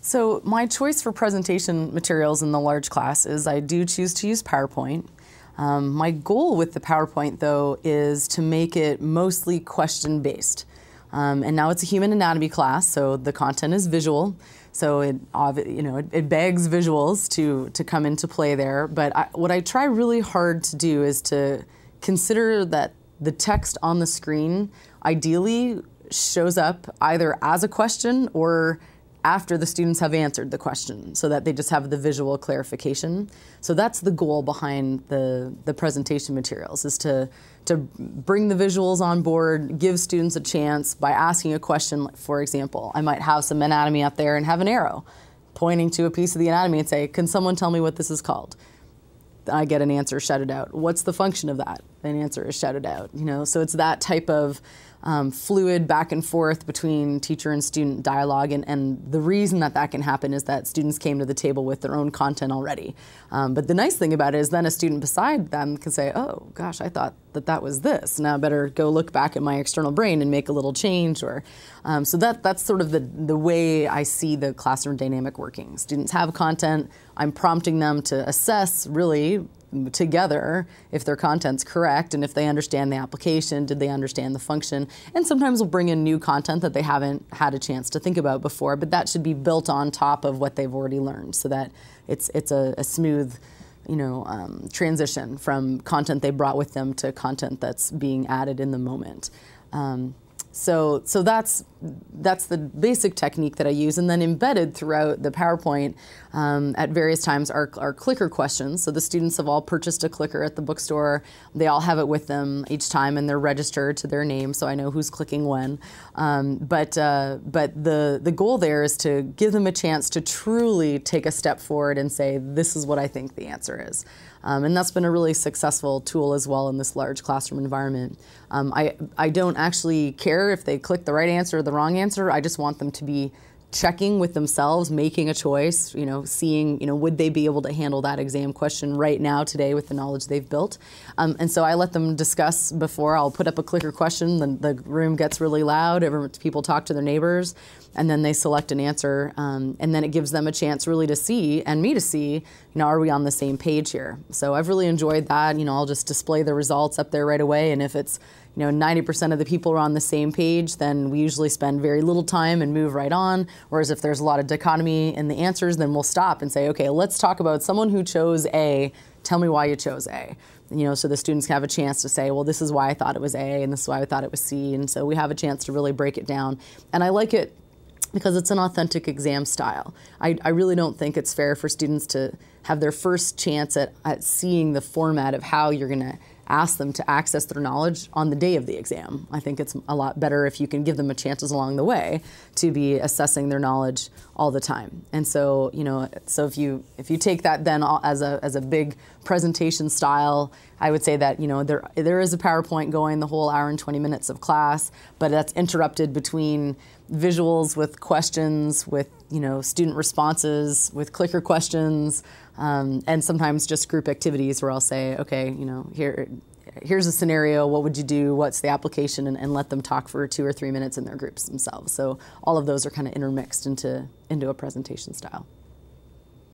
So my choice for presentation materials in the large class is I do choose to use PowerPoint. My goal with the PowerPoint, though, is to make it mostly question-based. And now it's a human anatomy class, so the content is visual. So it begs visuals to come into play there. But what I try really hard to do is to consider that the text on the screen ideally shows up either as a question or after the students have answered the question, so that they just have the visual clarification. So that's the goal behind the presentation materials, is to bring the visuals on board, give students a chance by asking a question. For example, I might have some anatomy up there and have an arrow pointing to a piece of the anatomy and say, can someone tell me what this is called? I get an answer shouted out. What's the function of that? An answer is shouted out. So it's that type of fluid back and forth between teacher and student dialogue, and the reason that can happen is that students came to the table with their own content already. But the nice thing about it is then a student beside them can say, oh gosh, I thought that was this. Now I better go look back at my external brain and make a little change. Or so that's sort of the way I see the classroom dynamic working. Students have content. I'm prompting them to assess really together if their content's correct and if they understand the application, did they understand the function. And sometimes we'll bring in new content that they haven't had a chance to think about before, but that should be built on top of what they've already learned, so that it's a smooth transition from content they brought with them to content that's being added in the moment. So that's the basic technique that I use, and then embedded throughout the PowerPoint at various times are clicker questions. So the students have all purchased a clicker at the bookstore. They all have it with them each time, and they're registered to their name, so I know who's clicking when. But the goal there is to give them a chance to truly take a step forward and say, this is what I think the answer is. And that's been a really successful tool as well in this large classroom environment. I don't actually care if they click the right answer or the wrong answer. I just want them to be checking with themselves, making a choice, seeing, would they be able to handle that exam question right now today with the knowledge they've built. And so I let them discuss before. I'll put up a clicker question, the room gets really loud, people talk to their neighbors, and then they select an answer, and then it gives them a chance really to see, and me to see, are we on the same page here? So I've really enjoyed that. I'll just display the results up there right away, and if it's 90% of the people are on the same page, then we usually spend very little time and move right on. Whereas if there's a lot of dichotomy in the answers, then we'll stop and say, okay, let's talk about someone who chose A. Tell me why you chose A. So the students have a chance to say, well, this is why I thought it was A, and this is why I thought it was C. And so we have a chance to really break it down. And I like it because it's an authentic exam style. I really don't think it's fair for students to have their first chance at seeing the format of how you're going to ask them to access their knowledge on the day of the exam. I think it's a lot better if you can give them a chances along the way to be assessing their knowledge all the time. And so, so if you take that then as a big presentation style, I would say that there is a PowerPoint going the whole hour and 20 minutes of class, but that's interrupted between visuals with questions, with student responses, with clicker questions, and sometimes just group activities where I'll say, okay, here's a scenario, what would you do, what's the application, and let them talk for 2 or 3 minutes in their groups themselves. So all of those are kind of intermixed into a presentation style.